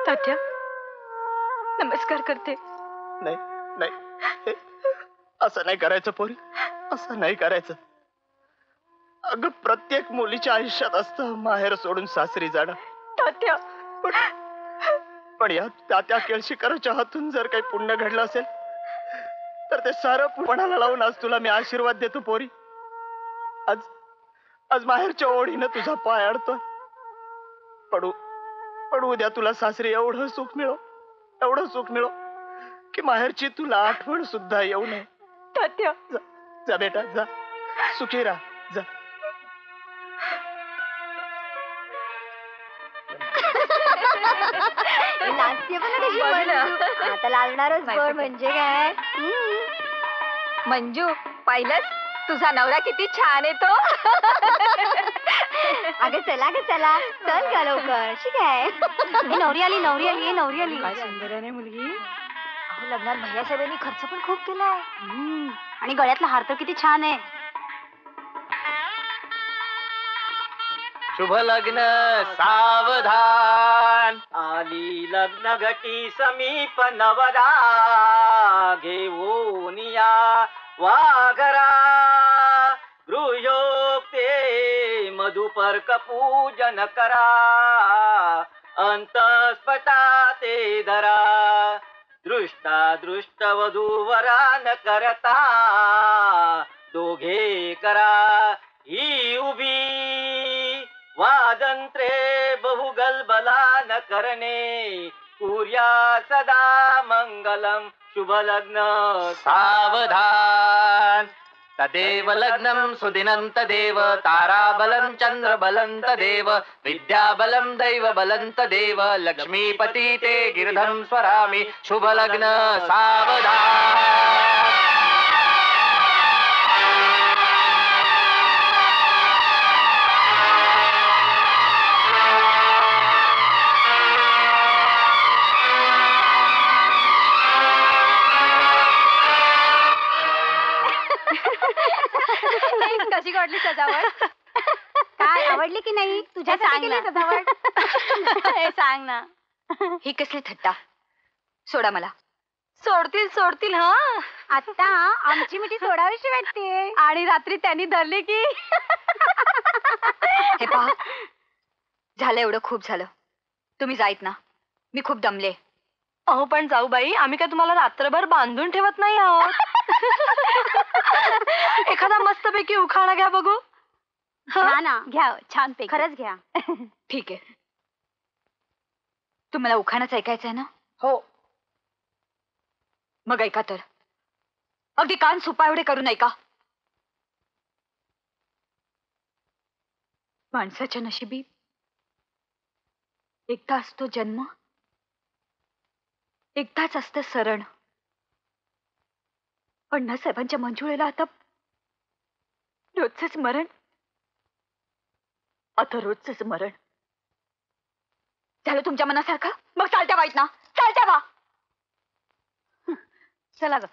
तात्या, नमस्कार करते. नाही नाही, असं नाही करायचं पोरी, असं नाही करायचं. अगं प्रत्येक मुलीच्या आयुष्यात असतं माहेर सोडून सासरी जाणं. तात्या, पण या तात्या केळशीकरांच्या हातून जर काही पुण्य घडलं असेल तर ते सारं पुण्याला लावून आज तुला मी आशीर्वाद देतो पोरी. आज आज माहेरच्या ओढीनं तुझा पाय अडतोय. पण उद्या तुला सासरी एवढं सुख मिळो की माहेरची तुला आठवण सुद्धा येऊ नये. तात्या, जा बेटा, जा सुखी राहा, जा. नाचते पण कशी आता लागणारच बळ म्हणजे काय. मंजू, पाहिलंस तुझा नवरा किती छान आहे तो. अगं चला चल का लवकर. शी काय नवरी आली. काय सुंदर आहे मुलगी. अहो लग्नात भैयासाहेबांनी खर्च पण खूप केलाय. आणि गळ्यातला हार तर किती छान आहे. शुभ लग्न सावधान, आली लग्न घटी समीप नवरा, घेऊन या वाघरा, गृहोक्ते मधुपर्क पूजन करा, अंतस्पटा ते धरा, दृष्ट वधूवरा न करता, दोघे करा ही उभी, वादंत्रे बहुगलबला न करणे, कुर्या सदा मंगलम, शुभ लग्न सावधान, तदेव लग्नं सुदिनं तदेव, ताराबलं चंद्रबलं तदेव, विद्याबलं दैवबलं तदेव, लक्ष्मीपति ते गिरधं स्वरामि, शुभ लग्न सावधान. कशी वाटली सजावट. काय आवडली की नाही तुझ्या सजावट. सांग ना. ही कसली थट्टा. सोडा मला. सोडतील हा. आता आमची मिठी सोडावीशी वाटते. आणि रात्री त्यांनी धरली की. हे पहा, झालं एवढं खूप झालं. तुम्ही जाईत ना, मी खूप दमले. अहो पण जाऊ बाई, आम्ही काय तुम्हाला रात्रभर बांधून ठेवत नाही आहोत. एखादा मस्तपैकी उखाणा घ्या बघू. घ्या ना, घ्या छान पैकी. खरंच घ्या. ठीक आहे. तुम्हाला उखाणाच ऐकायचं आहे ना? हो. मग ऐका तर. अगदी कान सुपा एवढे करून ऐका. माणसाच्या नशिबी एकदा असतो जन्म, एकदाच असतं सरण. अण्णासाहेबांच्या मंजुळेला आता रोजच मरण. आता रोजच मरण. झालं तुमच्या मनासारखं? मग चालत्या वाईट ना, चालत्या वा. चला ग.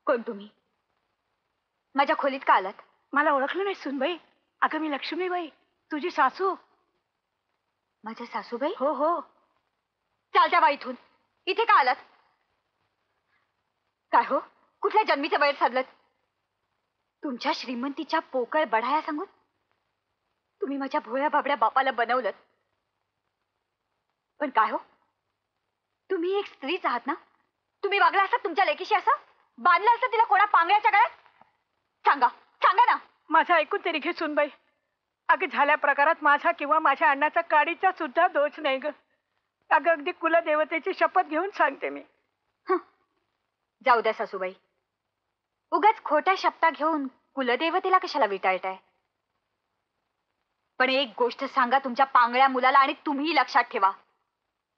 कोण तुम्ही? माझ्या खोलीत का आलात? मला ओळखलं नाही सुनबाई. अगं मी लक्ष्मीबाई, तुझी सासू. माझ्या सासूबाई? हो हो. चालत्या बा इथून. इथे का आलात? काय हो, कुठल्या जन्मीचे वैर साधलं? तुमच्या श्रीमंतीच्या पोकळ बढाया सांगून तुम्ही माझ्या भोळ्या बाबड्या बापाला बनवलं. पण काय हो, तुम्ही एक स्त्रीच आहात ना? तुम्ही वागला असता तुमच्या लेकीशी असं? बांधलं असतं तिला कोणा पांगळ्याच्या गळ्यात? सांगा सांगा ना. माझं ऐकून तरी घे सुनबाई. अगं झाल्या प्रकारात माझा किंवा माझ्या अण्णाचा काडीचा सुद्धा दोष नाही ग. अगं अगदी कुलदेवतेची शपथ घेऊन सांगते मी. जाऊ द्या सासूबाई, उगाच खोट्या शब्दा घेऊन कुलदेवतेला कशाला विटाळताय. पण एक गोष्ट सांगा तुमच्या पांगळ्या मुलाला, आणि तुम्ही लक्षात ठेवा,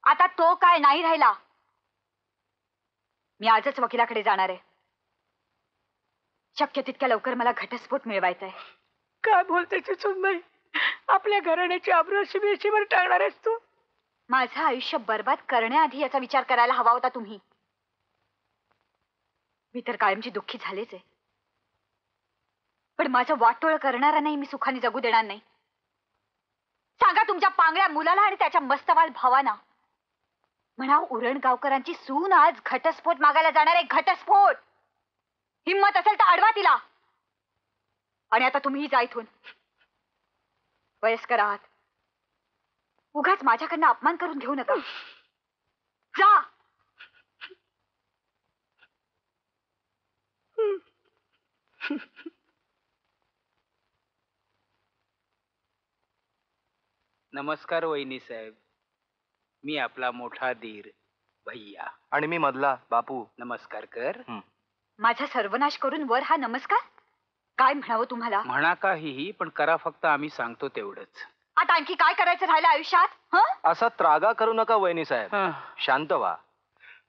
आता तो काय नाही राहिला. मी आजच वकिलाकडे जाणार आहे. शक्य तितक्या लवकर मला घटस्फोट मिळवायचा आहे. काय बोलते सुनबाई, आपल्या घराण्याची आबरूशी बेशीवर टाळणार आहेस तू? माझं आयुष्य बर्बाद करण्याआधी याचा विचार करायला हवा होता तुम्ही. मी तर कायमची दुःखी झालेच आहे, पण माझं वाटोळ करणारा नाही मी सुखाने जगू देणार नाही. सांगा तुमच्या पांगळ्या मुलाला आणि त्याच्या मस्तवाल भावाना, म्हणा उरणगावकरांची सून आज घटस्फोट मागायला जाणार आहे. घटस्फोट! हिम्मत असेल तर अडवा तिला. आणि आता तुम्हीही जा इथून. वयस्कर आहात, उगाच माझ्याकडनं अपमान करून घेऊ नका. जा. नमस्कार वहिनी साहेब, मी आपला मोठा धीर भैया. आणि मी मधला बापू. नमस्कार कर. माझा सर्वनाश करून वर हा नमस्कार? काय म्हणावं तुम्हाला? म्हणा काहीही, पण करा फक्त आम्ही सांगतो तेवढंच. आता आणखी काय करायचं राहिलं आयुष्यात? हं? असा त्रागा करू नका वहिनी साहेब, शांत व्हा.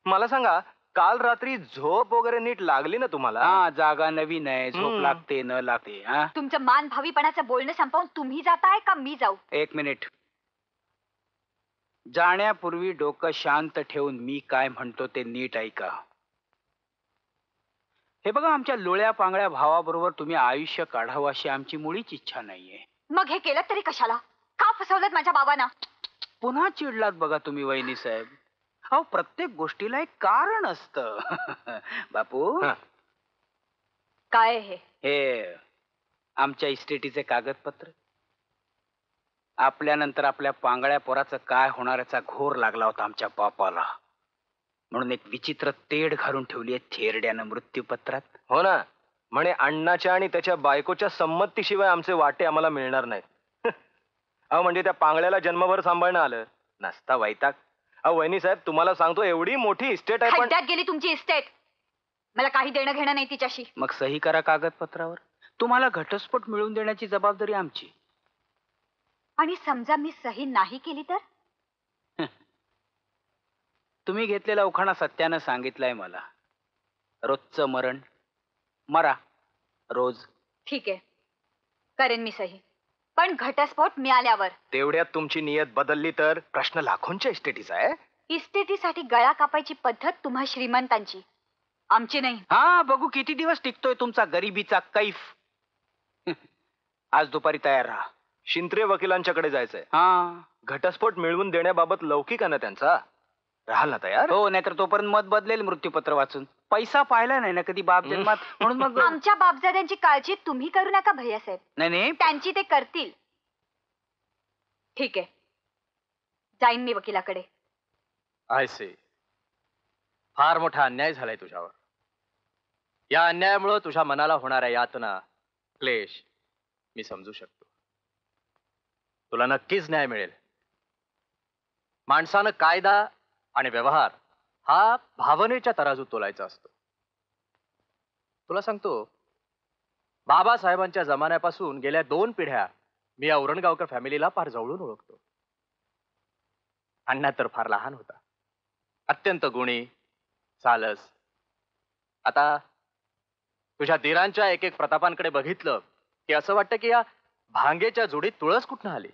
मला सांगा, काल रात्री झोप वगैरे नीट लागली ना तुम्हाला? हा, जागा नवीन आहे, झोप लागते न लागते. हा, तुमचं मान भावीपणाचं बोलणं संपवून तुम्ही जाताय का मी जाऊ? एक मिनिट. जाण्यापूर्वी डोकं शांत ठेवून मी काय म्हणतो ते नीट ऐका. हे बघा, आमच्या लोळ्या पांगळ्या भावाबरोबर तुम्ही आयुष्य काढावं अशी आमची मुळीच इच्छा नाहीये. मग हे केलं तरी कशाला? का फसवलं माझ्या बाबांना? पुन्हा चिडलात बघा तुम्ही वहिनी साहेब. अहो, प्रत्येक गोष्टीला एक कारण असतं. बापू, काय हे? हे आमच्या इस्टेटीचे कागदपत्र. आपल्यानंतर आपल्या पांगळ्या पोराचं काय होणार याचा घोर लागला होता आमच्या बापाला, म्हणून एक विचित्र तेढ घालून ठेवली आहे थेरड्यानं मृत्यूपत्रात. हो ना, म्हणे अण्णाच्या आणि त्याच्या बायकोच्या संमतीशिवाय आमचे वाटे आम्हाला मिळणार नाहीत. अहो, म्हणजे त्या पांगळ्याला जन्मभर सांभाळणं आलं नसता वैताग. अहो वहिनी साहेब, तुम्हाला सांगतो, एवढी मोठी इस्टेट आहे पण... खड्ड्यात गेली तुमची इस्टेट. मला काही देणं घेणं नाही तिच्याशी. मग सही करा कागदपत्रावर. तुम्हाला घटस्फोट मिळवून देण्याची जबाबदारी आमची. आणि समजा मी सही नाही केली तर? तुम्ही घेतलेला उखाणा सत्यानं सांगितलाय मला. रोजचं मरण, मरा रोज. ठीक आहे, करेन मी सही, पण घटस्फोट मिळाल्यावर. तेवढ्यात तुमची नियत बदलली तर प्रश्न लाखोंच्या इस्टेटीचा आहे. इस्टेटीसाठी गळा कापायची पद्धत तुम्हा श्रीमंतांची, आमची नाही. हा, बघू किती दिवस टिकतोय तुमचा गरिबीचा कैफ. आज दुपारी तयार राहा. शिंत्रे वकिलांच्याकडे जायचंय. हा, घटस्फोट मिळवून देण्याबाबत लौकिक आहे ना त्यांचा? राहाल ना तयार? हो, नाहीतर तोपर्यंत मत बदलेल मृत्यूपत्र वाचून. पैसा पाहिला नाही ना कधी बाप जन्मात, म्हणून मग... आमच्या बापजाद्यांची काळजी तुम्ही करू नका भैयासाहेब. नाही, त्यांची ते करतील. ठीक आहे, जाईन मी वकिलाकडे. I C. फार मोठा अन्याय झालाय तुझ्यावर. या अन्यायामुळे तुझ्या मनाला होणाऱ्या यातना, क्लेश मी समजू शकतो. तुला नक्कीच न्याय मिळेल. माणसानं कायदा आणि व्यवहार हा भावनेच्या तराजूत तोलायचा असतो. तुला सांगतो, बाबासाहेबांच्या जमान्यापासून गेल्या 2 पिढ्या मी या उरणगावकर फॅमिलीला फार जवळून ओळखतो. अण्णा तर फार लहान होता, अत्यंत गुणी, सालस. आता तुझ्या धीरांच्या एक एक प्रतापांकडे बघितलं की असं वाटतं की या भांगेच्या जोडीत तुळस कुठनं आली.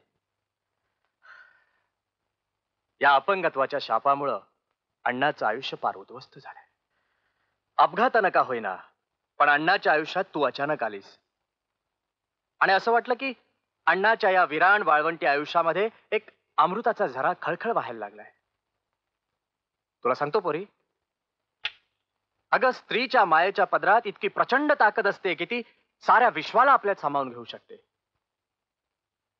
या अपंगत्वाच्या शापामुळं अण्णाचं आयुष्य पार उद्ध्वस्त झालंय. अपघातानं का होईना, पण अण्णाच्या आयुष्यात तू अचानक आलीस आणि असं वाटलं की अण्णाच्या या विराण वाळवंटी आयुष्यामध्ये एक अमृताचा झरा खळखळ व्हायला लागलाय. तुला सांगतो पोरी, अगं स्त्रीच्या मायेच्या पदरात इतकी प्रचंड ताकद असते की ती साऱ्या विश्वाला आपल्यात सामावून घेऊ शकते.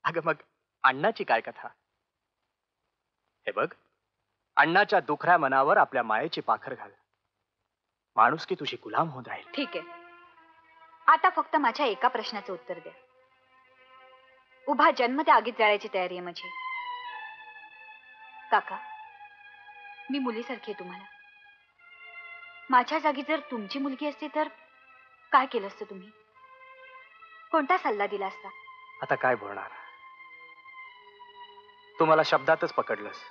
अगं मग अण्णाची काय कथा? हे बघ, अण्णाच्या दुखऱ्या मनावर आपल्या मायेची पाखर घाल. माणूस की तुझी गुलाम होऊन राहील. ठीक आहे, आता फक्त माझ्या एका प्रश्नाचं उत्तर द्या. उभा जन्म त्या आगीत जाळायची तयारी आहे माझी. काका, मी मुलीसारखी आहे तुम्हाला. माझ्या जागी जर तुमची मुलगी असती तर काय केलं असतं तुम्ही? कोणता सल्ला दिला असता? आता काय बोलणार? तू मला शब्दातच पकडलंस.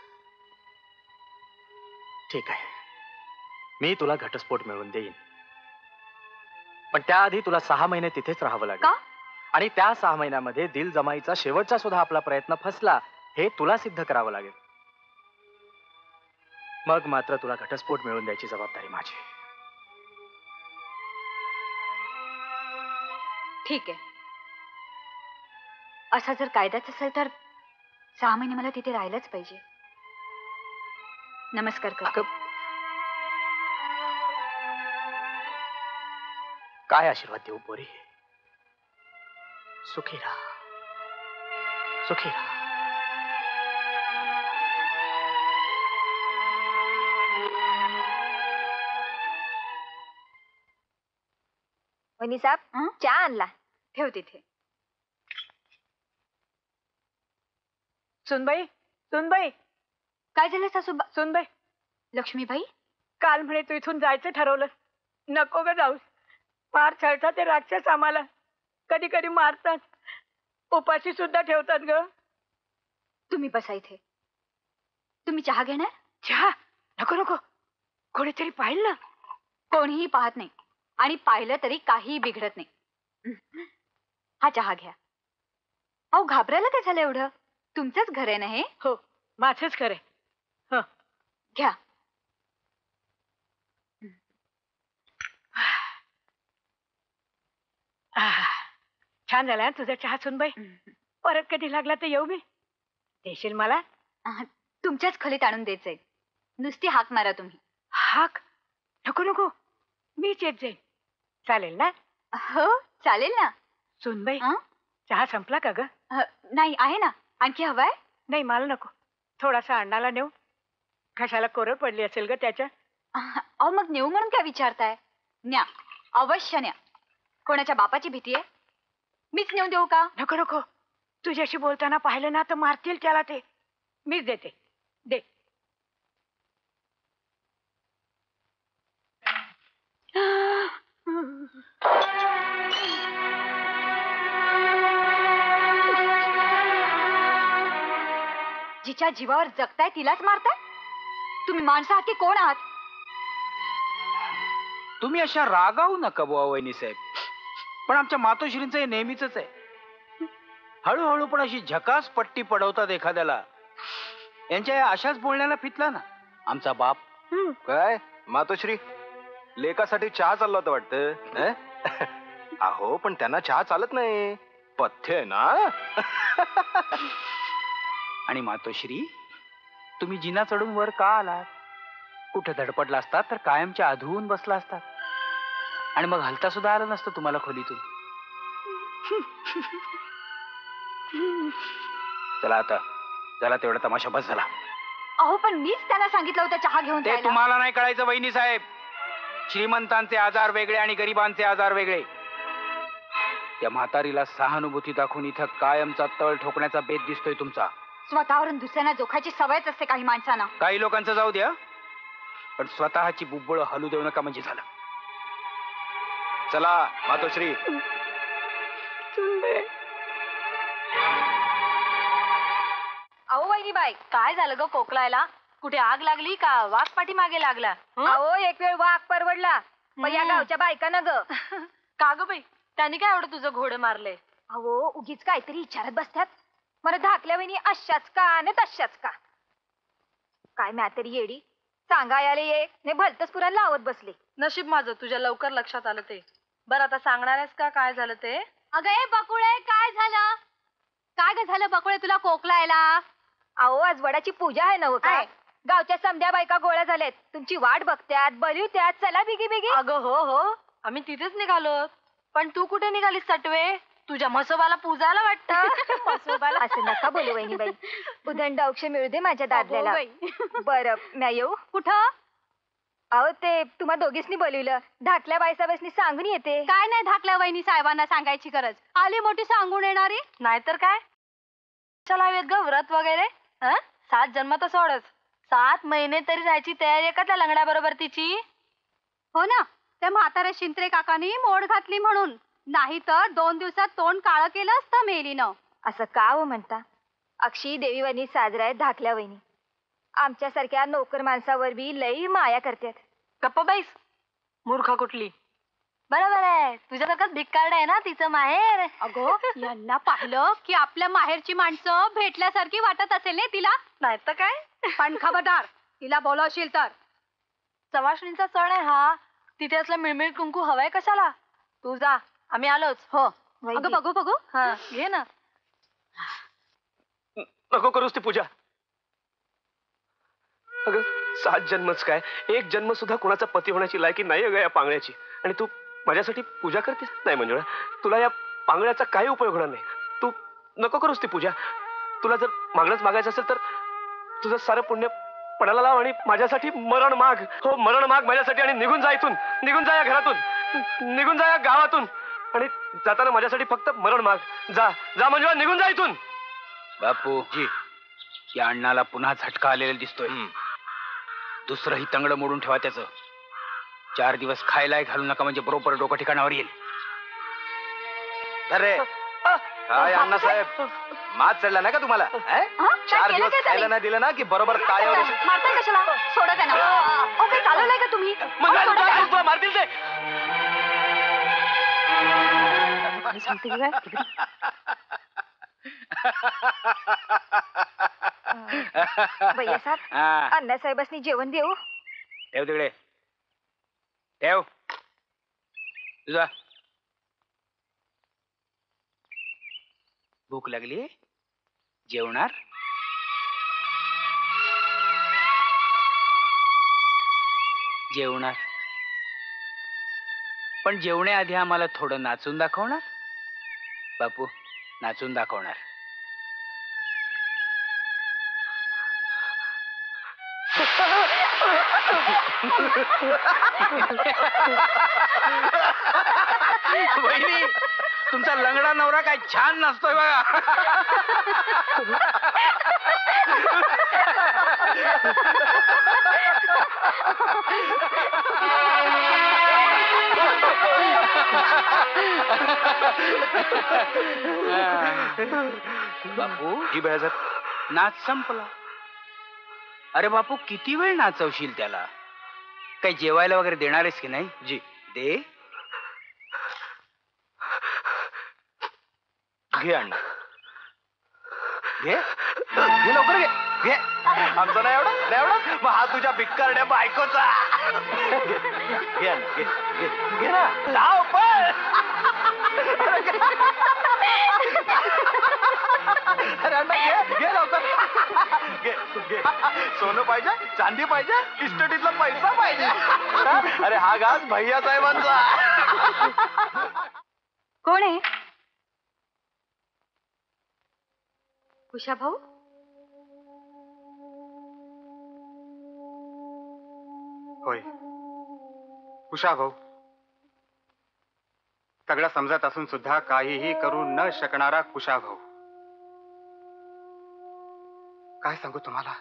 ठीक आहे, मी तुला घटस्फोट मिळवून देईन, पण त्याआधी तुला 6 महिने तिथेच राहावं लागेल. का? आणि त्या 6 महिन्यामध्ये दिल जमाईचा शेवटचा सुद्धा आपला प्रयत्न फसला हे तुला सिद्ध करावं लागेल. मग मात्र तुला घटस्फोट मिळवून द्यायची जबाबदारी माझी. ठीक आहे. असा जर कायदाच असेल तर 6 महिने मला तिथे राहिलंच पाहिजे. नमस्कार करते. काय आशीर्वाद देऊ पोरी? सुखी राहा, सुखी राहा. वहिनी साहेब, हं? चहा आणला. ठेव तिथे. सुनबाई, सुनबाई, काय झालं सासूबा? सुनबाई, लक्ष्मीबाई, काल म्हणे तू इथून जायचं ठरवलं. नको ग जाऊस. फार छळतात ते राक्षस आम्हाला. कधी कधी मारतात, उपाशी सुद्धा ठेवतात ग. तुम्ही बसा इथे. तुम्ही चहा घेणार? चहा नको नको, कोणीतरी पाहिलं ना. कोणीही पाहत नाही आणि पाहिलं तरी काहीही बिघडत नाही. हा चहा घ्या. अहो, घाबरायला काय झालं एवढं? तुमचंच घर आहे ना हे? हो, माझंच खरे. घ्या. छान झाला तुझा चहा सुनबाई. परत कधी लागला तर येऊ मी. देशील मला? तुमच्याच खोलीत आणून द्यायचंय. नुसती हाक मारा तुम्ही. हाक नको नको, मीच येत जाईन. चालेल ना? हो, चालेल ना. सुनबाई, हं? चहा संपला का ग? नाही, आहे ना. आणखी हवाय? नाही, मला नको. थोडासा अण्णाला नेऊ. कशाला कोरड पडली असेल ग त्याच्या. अहो, मग नेऊ म्हणून काय विचारताय? न्या, अवश्य न्या. कोणाच्या बापाची भीती आहे? मीच नेऊन देऊ का? नको नको, तुझ्याशी बोलताना पाहिलं ना तर मारतील त्याला ते. मीच देते. दे. जिच्या जीवावर जगताय तिलाच मारताय? तुम्ही माणसं आहात की कोण आहात? तुम्ही अशा रागावू नका बुवा वहिनी साहेब. पण आमच्या मातोश्रींचं हे नेहमीच आहे. हळूहळू पण अशी झकास पट्टी पडवतात एखाद्याला. यांच्या या अशाच बोलण्याला फितला ना आमचा बाप. काय मातोश्री, लेकासाठी चहा चालला होता वाटतं? अहो, पण त्यांना चहा चालत नाही. पथ्य आहे ना. आणि मातोश्री, तुम्ही जिना चढून वर का आलात? कुठे धडपडला असतात तर कायमच्या अधुवून बसला असतात आणि मग हलता सुद्धा आलं नसतं तुम्हाला खोलीतून. चला आता, चला तेवढा तमाशा बस झाला. अहो, पण मीच त्यांना सांगितलं होतं चहा घेऊन ते जायला. तुम्हाला नाही कळायचं वहिनी साहेब. श्रीमंतांचे आजार वेगळे आणि गरिबांचे आजार वेगळे. त्या म्हातारीला सहानुभूती दाखवून इथं कायमचा तळ ठोकण्याचा बेत दिसतोय तुमचा. स्वतःवरून दुसऱ्यांना जोखायची सवयच असते काही माणसांना. काही लोकांचं जाऊ द्या, पण स्वतःची बुब्बळ हलू देऊ नका म्हणजे झालं. चला मातोश्री. अहो वहिनीबाई, काय झालं ग खोकलायला? कुठे आग लागली का वाघ पाठी मागे लागला? अहो, एक वेळ वाघ परवडला, पण या गावच्या बायकांना ग. का ग बाई, त्यांनी काय एवढं तुझं घोडं मारले? अहो, उगीच काहीतरी विचारत बसतात. मला धाकल्या वहिनी अशाच का आणि तशाच का. काय म्हातारी येडी, सांगा याला ये ने भलतच पुराण लावत बसले. नशीब माझं तुझ्या लवकर लक्षात आलं ते. बरं, आता सांगणार आहेस का काय झालं ते? अगं ए बकुळे, काय झालं? काय ग झालं बकुळे तुला खोकलायला? अहो, आज वडाची पूजा आहे ना हो. काय गावच्या समध्या बायका गोळ्या झाल्यात, तुमची वाट बघत्यात, बलिवत्यात. चला बिगी बिगी. अगं हो हो, आम्ही तिथेच निघालो. पण तू कुठे निघालीस सटवे? तुझ्या म्हसोबाला पूजायला वाटतं. म्हसोबाला असं नका बोलू वहिनीबाई. उदंड औक्ष मिळू दे माझ्या दादल्याला. बरं, म्या येऊ? कुठं? अहो, ते तुम्हा दोघीसनी बोलवलं. धाकल्या बाईसाहेबांनी सांगून येते. काय नाही धाकल्या वहिनी साहेबांना सांगायची गरज. आली मोठी सांगून येणारी. नाहीतर काय, कशाला हवेत ग व्रत वगैरे? 7 जन्म तर सोडच, 7 महिने तरी राहायची तयारी आहे का त्या लंगड्या बरोबर तिची? हो ना, त्या म्हाताऱ्या शिंत्रे काकानी मोड घातली म्हणून, नाही तर 2 दिवसात तोंड काळं केलं असतं मेलीनं. असं का हो म्हणता? अक्षी देवी वहिनी साजरा आहेत धाकल्या वहिनी. आमच्यासारख्या नोकर माणसावर बी लई माया करतात. गप्प बाईस, मूर्खा कुठली. बरोबर आहे, तुझ्यासारखंच भिक्कारड आहे ना तिचं माहेर. अगो, यांना पाहिलं की आपल्या माहेरची माणसं भेटल्यासारखी वाटत असेल ना तिला. नाही तर काय, पण खबरदार, तिला बोलावशील तर. चवाशणीचा सण आहे हा, तिथे असलं मिळमिळ कुंकू हवाय कशाला? तू जा, आम्ही आलोच. हो, वहिनी. अगं बघू बघू. हा घे ना. नको करूस ती पूजा. अगं 7 जन्मच काय, 1 जन्म सुद्धा कुणाचा पती होण्याची लायकी नाही अगं या पांगळ्याची. आणि तू माझ्यासाठी पूजा करतेस? नाही मंजुळा, तुला या पांगळ्याचा काही उपयोग होणार नाही. तू नको करूस ती पूजा. तुला जर मागणंच मागायचं असेल तर तुझं सारं पुण्य पणाला लाव आणि माझ्यासाठी मरण माग. हो, मरण माग माझ्यासाठी आणि निघून जा इथून. निघून जा या घरातून, निघून जा या गावातून. आणि जाताना माझ्यासाठी फक्त मरण माग. जा जा मंजुळा, निघून जा इथून. बापू जी, या अण्णाला पुन्हा झटका आलेला दिसतोय. दुसरंही तंगड मोडून ठेवा त्याचं. 4 दिवस खायलाही घालू नका, म्हणजे बरोबर डोकं ठिकाणावर येईल. अरे काय अण्णासाहेब, मात चढला नाही का तुम्हाला? 4 दिवस खायला नाही दिलं ना की बरोबर ताळ्यावर येशील. मारताय कशाला? सोडा त्यांना. अहो, काय चालवलंय का तुम्ही? मग अहो, सोडा त्यांना. तुला मारतील ते. मी सांगते की काय? भैयासाहेब, हा, अण्णासाहेबांनी जेवण देऊ? ठेव तिकडे, ठेव. तुझा भूक लागली, जेवणार? जेवणार, पण जेवण्याआधी आम्हाला थोडं नाचून दाखवणार? बापू, नाचून दाखवणार. वहिनी, तुमचा लंगडा नवरा काय छान नाचतोय बघा. बापू जी भैयासाहेब. नाच संपला. अरे बापू, किती वेळ नाचवशील त्याला? काही जेवायला वगैरे देणार आहेस की नाही? जी दे. घे अण्णा, घे घे लवकर घे. घे. आमचं नाही एवढं, नाही एवढं. मग हा तुझ्या भिक्कारड्या बायकोचा. घे अण्णा, घे घे घे ना. धाव पळ. अरे अण्णा, घे घे लवकर. घे घे. सोनं पाहिजे, चांदी पाहिजे, इस्टेटीतला पैसा पाहिजे. अरे हा घास भैया साहेबांचा. कोण आहे? कुशा भाऊ? होय, कुशा भाऊ. सगळं समजत असून सुद्धा काहीही करू न शकणारा कुशा भाऊ. काय सांगू तुम्हाला?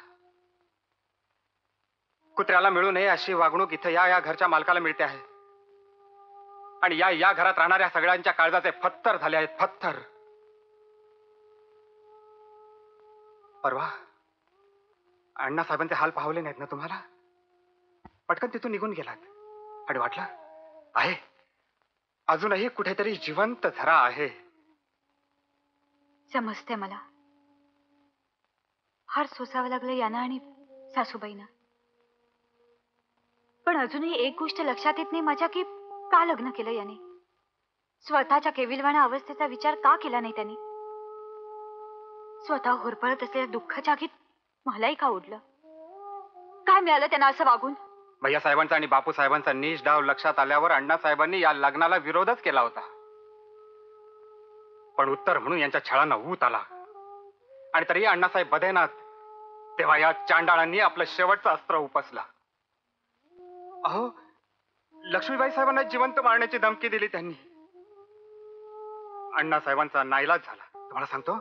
कुत्र्याला मिळू नये अशी वागणूक इथं या घरच्या मालकाला मिळते आहे. आणि या घरात राहणाऱ्या सगळ्यांच्या काळजाचे फत्तर झाले आहेत, फत्तर. परवा अण्णासाहेबांचे हाल पाहवले नाहीत ना तुम्हाला? पटकन तिथून निघून गेलात आणि वाटलं आहे अजूनही कुठेतरी जिवंत झरा आहे. समजते मला. फार सोसावं लागलं यांना आणि सासूबाईंना. पण अजूनही एक गोष्ट लक्षात येत नाही माझ्या, की का लग्न केलं याने? स्वतःच्या केविलवाण्या अवस्थेचा विचार का केला नाही त्यांनी? स्वतः होरपळत असलेल्या दुःखाच्या आगीत मलाही का ओढलं? काय मिळालं त्यांना असं वागून? भैया साहेबांचा आणि बापू साहेबांचा नीच डाव लक्षात आल्यावर अण्णासाहेबांनी या लग्नाला विरोधच केला होता. पण उत्तर म्हणून यांच्या छळांना ऊत आला. आणि तरी अण्णासाहेब बधेनात, तेव्हा या चांडाळांनी आपलं शेवटचं अस्त्र उपसलं. अहो, लक्ष्मीबाई साहेबांना जिवंत मारण्याची धमकी दिली त्यांनी. अण्णासाहेबांचा नाईलाज झाला. तुम्हाला सांगतो,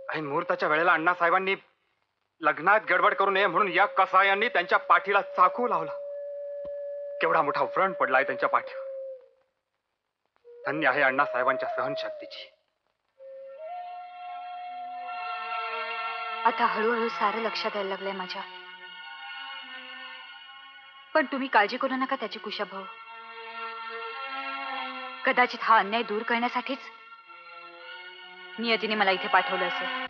ऐन मुहूर्ताच्या वेळेला अण्णासाहेबांनी लग्नात गडबड करू नये म्हणून या कसायांनी त्यांच्या पाठीला चाकू लावला. केवढा मोठा व्रण पडलाय त्यांच्या पाठीवर. धन्य आहे अण्णासाहेबांच्या सहनशक्तीची. आता हळूहळू सारं लक्षात यायला लागलंय माझ्या. पण तुम्ही काळजी करू नका त्याची कुशाभाऊ. कदाचित हा अन्याय दूर करण्यासाठीच नियतीने मला इथे पाठवलं असेल.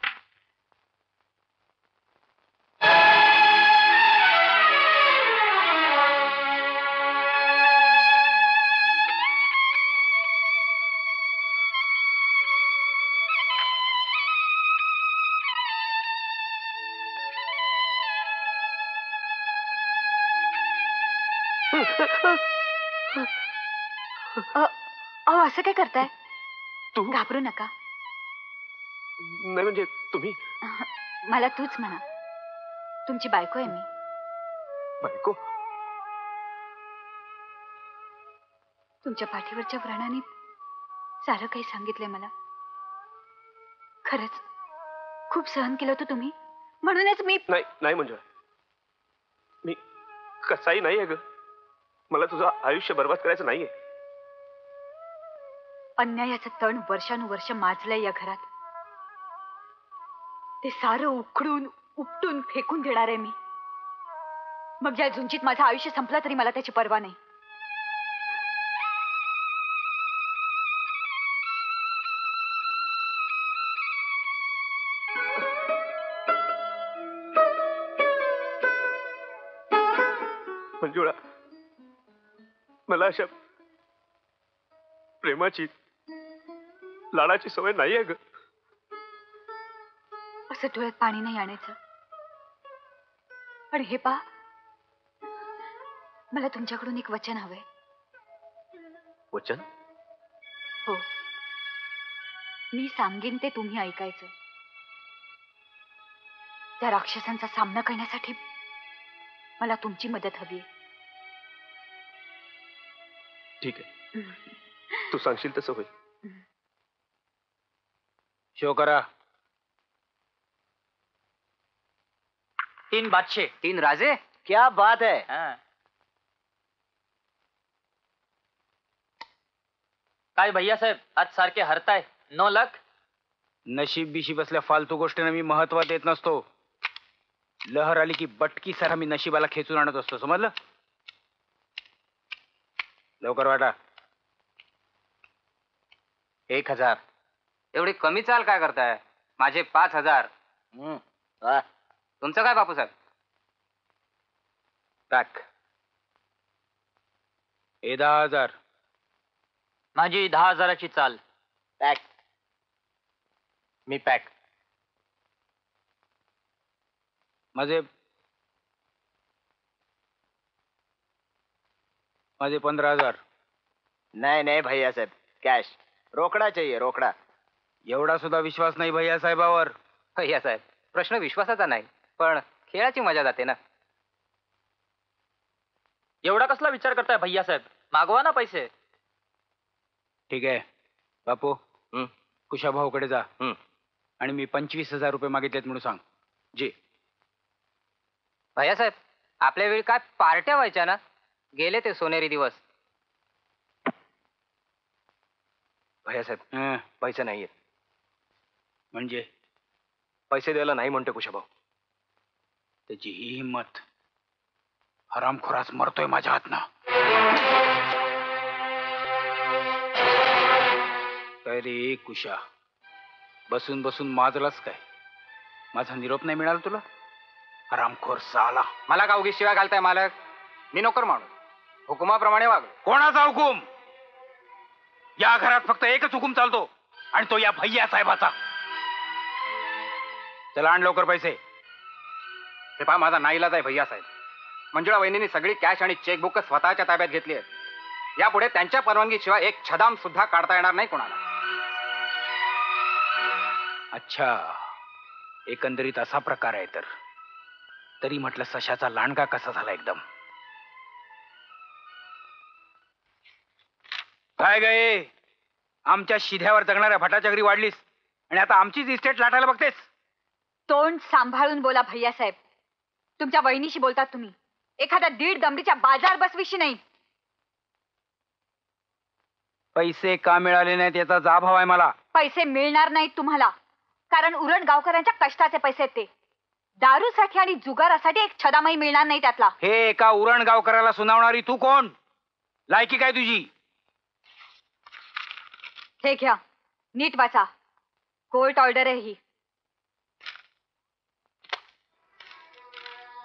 अहो असं काय करताय? तू घाबरू नका. नाही म्हणजे तुम्ही मला तूच म्हणा. तुमची बायको आहे मी. बायको? तुमच्या पाठीवरच्या व्रणाने सारं काही सांगितलंय मला. खरंच खूप सहन केलं होतं तुम्ही, म्हणूनच मी. नाही नाही म्हणजे मी कसाही नाहीये ग. मला तुझं आयुष्य बर्बाद करायचं नाहीये. अन्यायाचं तण वर्षानुवर्ष माजलंय या घरात. ते सारं उखडून उपटून फेकून देणार आहे मी. मग या झुंजीत माझं आयुष्य संपलं तरी मला त्याची पर्वा नाही. मंजुळा, मला अशा प्रेमाची लाडाची सवय नाहीये ग. असं डोळ्यात पाणी नाही आणायचं. पण हे पहा, मला तुमच्याकडून एक वचन हवंय. वचन? हो, मी सांगेन ते तुम्ही ऐकायचं. त्या राक्षसांचा सामना करण्यासाठी मला तुमची मदत हवी. ठीक आहे, तू सांगशील तसं होईल. शो करा. 3 बादशे 3 राजे. क्या बात है. काय भैया साहेब आज सारखे हरताय. 9 लाख. नशीब बिशीब असल्या फालतू गोष्टींना मी महत्व देत नसतो. लहर आली की बटकी सारा मी नशिबाला खेचून आणत असतो, समजलं? लवकर वाटा. 1000. एवढी कमी चाल काय करताय? माझे 5000. तुमचं काय बापूसाहेब? पॅक. हे 10,000. माझी 10,000ची चाल. पॅक. मी पॅक. माझे 15,000. नहीं नहीं भैया साहब, कैश. रोकड़ा चाहिए, रोकड़ा. एवढा सुद्धा विश्वास नाही भैया साहेबावर. भैया साहेब, प्रश्न विश्वासाचा नाही, पण खेळाची मजा जाते ना. एवढा कसला विचार करताय भैया साहेब? मागवा ना पैसे. ठीक आहे बापू, कुशाभाऊकडे जा आणि मी 25,000 रुपये मागितलेत म्हणून सांग. जी. भैया साहेब, आपल्या वेळी काय पार्ट्या व्हायच्या ना. गेले ते सोनेरी दिवस. भैया साहेब, पैसे नाहीये. म्हणजे पैसे द्यायला नाही म्हणते कुशाभाऊ. त्याची ही हिंमत. हरामखोराच मरतोय माझ्या हातनं. काय रे कुशा, बसून बसून माजलास काय? माझा निरोप नाही मिळाला तुला? हरामखोर साला. मला का उगीच शिवाय घालताय मालक? मी नोकर माणूस, हुकुमाप्रमाणे वाग. कोणाचा हुकूम? या घरात फक्त एकच हुकूम चालतो आणि तो या भैया साहेबाचा. चला आण लवकर पैसे. हे पहा, माझा नाईलाज आहे भैया साहेब. मंजुळा वहिनींनी सगळी कॅश आणि चेकबुक स्वतःच्या ताब्यात घेतली आहेत. यापुढे त्यांच्या परवानगीशिवाय एक छदाम सुद्धा काढता येणार नाही कोणाला. अच्छा, एकंदरीत असा प्रकार आहे तर. तरी म्हटलं सशाचा लांडगा कसा झाला एकदम. काय गये, आमच्या शिध्यावर जगणाऱ्या भटाच्या घरी वाढलीस आणि आता आमचीच इस्टेट लाटायला बघतेस. तोंड सांभाळून बोला भैयासाहेब. तुमच्या वहिनीशी बोलतात तुम्ही, एखाद्या 1.5 दमडीच्या बाजार बसवीशी नाही. पैसे का मिळाले नाहीत याचा जाब हवाय मला. पैसे मिळणार नाहीत तुम्हाला, कारण उरण गावकऱ्यांच्या कष्टाचे पैसे आहेत ते. दारूसाठी आणि जुगारासाठी एक छदामही मिळणार नाही त्यातला. हे एका उरण गावकऱ्याला सुनावणारी तू कोण? लायकी काय तुझी? हे घ्या, नीट वाचा. कोर्ट ऑर्डर आहे ही.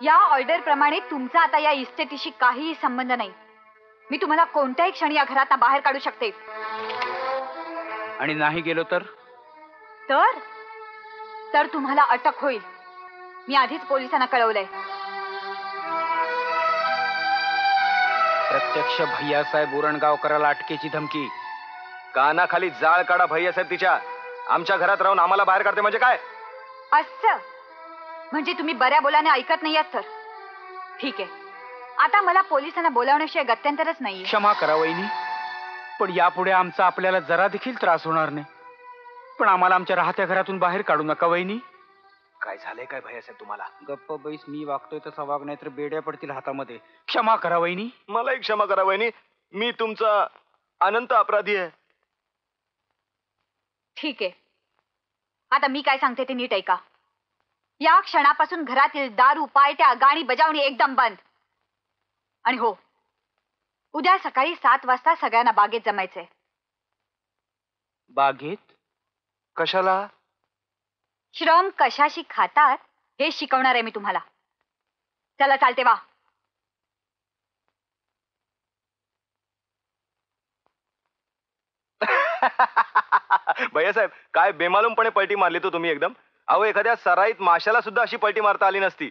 या ऑर्डर प्रमाणे तुमचा आता या इस्टेटीशी काहीही संबंध नाही. मी तुम्हाला कोणत्याही क्षणी या घरात बाहेर काढू शकते. आणि नाही गेलो तर? तर तुम्हाला अटक होईल. मी आधीच पोलिसांना कळवलंय. प्रत्यक्ष भैयासाहेब उरणगावकराला अटकेची धमकी. कानाखाली जाळ काढा भैयासाहेब तिच्या. आमच्या घरात राहून आम्हाला बाहेर काढते म्हणजे काय? असं म्हणजे तुम्ही बऱ्या बोलाने ऐकत नाही आहात तर ठीक आहे. आता मला पोलिसांना बोलावण्याशिवाय गत्यंतरच नाहीये. क्षमा करा वहिनी, पण यापुढे आमचा आपल्याला जरा देखील त्रास होणार नाही. पण आम्हाला आमच्या राहत्या घरातून बाहेर काढू नका वहिनी. काय झालंय काय भैयासाहेब तुम्हाला? गप्प बैस, मी वागतोय तसा वाग, नाही तर बेड्या पडतील हातामध्ये. क्षमा करा वहिनी. मलाही क्षमा करा वहिनी, मी तुमचा अनंत अपराधी आहे. ठीक आहे. आता मी काय सांगते ते नीट ऐका. या क्षणापासून घरातील दारू, पायट्या, गाणी बजावणी एकदम बंद. आणि हो, उद्या सकाळी 7 वाजता सगळ्यांना बागेत जमायचंय. बागेत? कशाला? श्रम कशाशी खातात हे शिकवणार आहे मी तुम्हाला. चला चालते वा. भैयासाहेब काय बेमालूमपणे पलटी मारली तो तुम्ही एकदम. अहो एखाद्या सराईत माशाला सुद्धा अशी पलटी मारता आली नसती.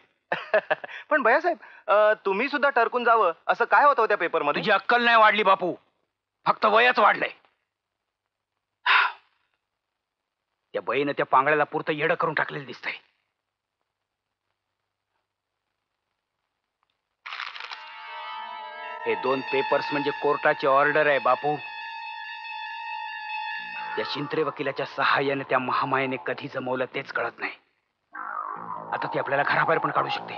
पण भैयासाहेब तुम्ही सुद्धा टरकून जावं असं काय होतं त्या पेपर मध्ये? तुझी अक्कल नाही वाढली बापू, फक्त वयच वाढलंय. त्या बाईनं त्या पांगळ्याला पुरतं येडं करून टाकलेलं दिसतंय. हे 2 पेपर्स म्हणजे कोर्टाची ऑर्डर आहे बापू. या शिंत्रे वकिलाच्या सहाय्याने त्या महामायेने कधी जमवलं तेच कळत नाही. आता ती आपल्याला घराबाहेर पण काढू शकते.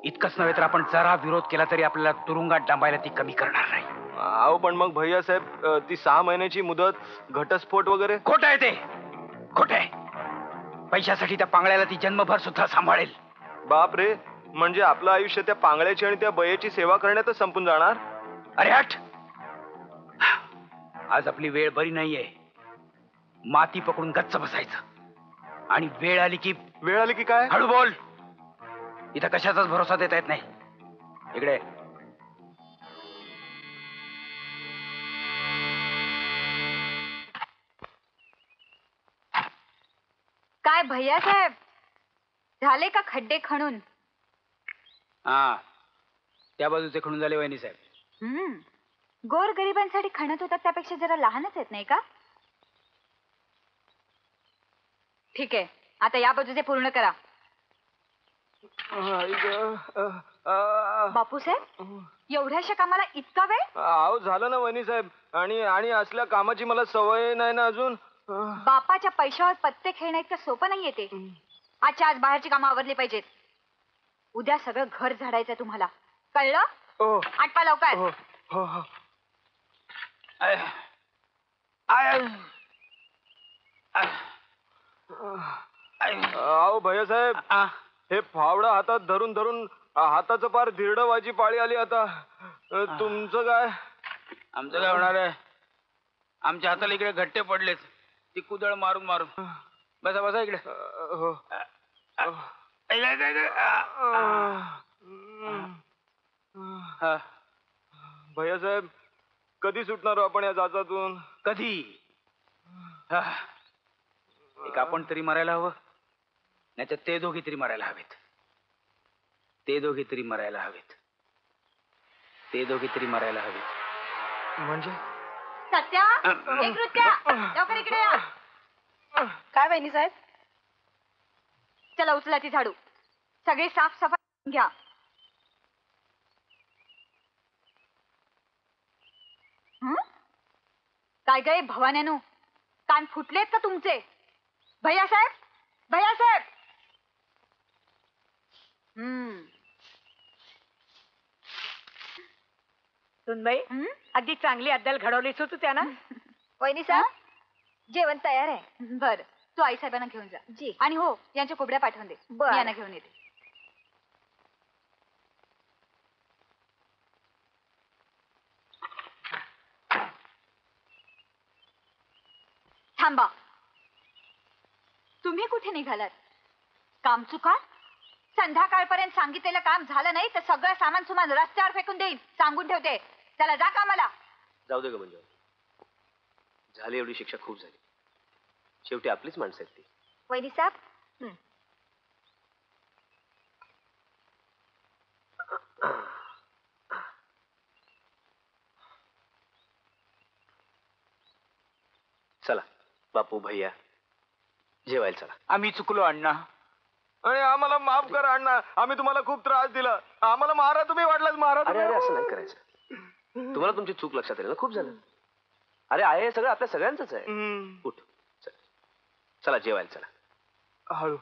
इतकंच नव्हे तर आपण जरा विरोध केला तरी आपल्याला तुरुंगात डांबायला ती कमी करणार नाही. अहो पण मग भैयासाहेब ती 6 महिन्याची मुदत, घटस्फोट वगैरे? खोटं आहे ते, खोटं आहे. पैशासाठी त्या पांगळ्याला ती जन्मभर सुद्धा सांभाळेल. बाप रे, म्हणजे आपलं आयुष्य त्या पांगळ्याची आणि त्या बयेची सेवा करण्यातच संपून जाणार? अरे हट, आज आपली वेळ बरी नाहीये. माती पकडून गच्च बसायचं आणि वेळ आली की काय? हळू बोल. इथं कशाचाच भरोसा देता येत नाही. इकडे काय भैयासाहेब, झाले का खड्डे खणून? हा, त्या बाजूचे खणून झाले वहिनी साहेब. गोर गरिबांसाठी खणत होतात त्यापेक्षा जरा लहानच आहेत नाही का? ठीक आहे, आता या बाजूचे पूर्ण करा. बापूसाहेब, एवढ्याशा कामाला इतका वेळ? अहो झालं ना वहिनी साहेब, आणि असल्या कामाची मला सवय नाही ना अजून. बापाच्या पैशावर पत्ते खेळणं इतकं सोपं नाहीये ते. आजच्या आज बाहेरची कामं आवरली पाहिजेत. उद्या सगळं घर झाडायचंय तुम्हाला, कळलं? आटपा लवकर. अहो भैयासाहेब, हे फावडा हातात धरून धरून हाताचं पार धिरडवाची पाळी आली आता. तुमचं काय? आमचं काय होणार आहे? आमच्या हाताला इकडे घट्टे पडलेत, ती कुदळ मारून मारून. बसा बसा इकडे. भैयासाहेब, कधी सुटणार आपण या जाचातून? कधी? एक आपण तरी मरायला हवं, नाही तर ते दोघी तरी मरायला हवेत. ते दोघी तरी मरायला हवेत. ते दोघी तरी मरायला हवेत. म्हणजे सत्या, एक नृत्या, लवकर इकडे या. काय वहिनी साहेब? चला उचला ती झाडू. सगळे साफसफाई घ्या. काय गे भवानेनू, कान फुटलेत का तुमचे? भैयासाहेब, भैयासाहेब, सुनबाई अगदी चांगली अद्दल घडवलीस तू त्यांना. वहिनी साहेब जेवण तयार आहे. बर तू आई साहेबांना घेऊन जा. जी. आणि हो यांच्या कोबड्या पाठवून दे. मी यांना घेऊन येते. थांबा. तुम्ही कुठे निघालात? काम चुका? संध्याकाळपर्यंत सांगितलेलं काम झालं नाही तर सगळं सामान सुमान रस्त्यावर फेकून देईन. सांगून ठेवते. चला जा कामाला. जाऊ दे ग म्हणजे झाली एवढी शिक्षा खूप झाली. शेवटी आपलीच माणसं आहेत ती. वहिनी साहेब चला बापू भैया जेवायला चला. आम्ही चुकलो अण्णा. आणि आम्हाला माफ करा अण्णा. आम्ही तुम्हाला खूप त्रास दिला. आम्हाला मारा तुम्ही वाटलाच मारा. अरे अरे असं नाही करायचं. तुम्हाला तुमची चूक लक्षात आली ना. खूप झालं. अरे आहे सगळं आपल्या सगळ्यांचंच आहे. उठ चला जेवायला चला. हळू.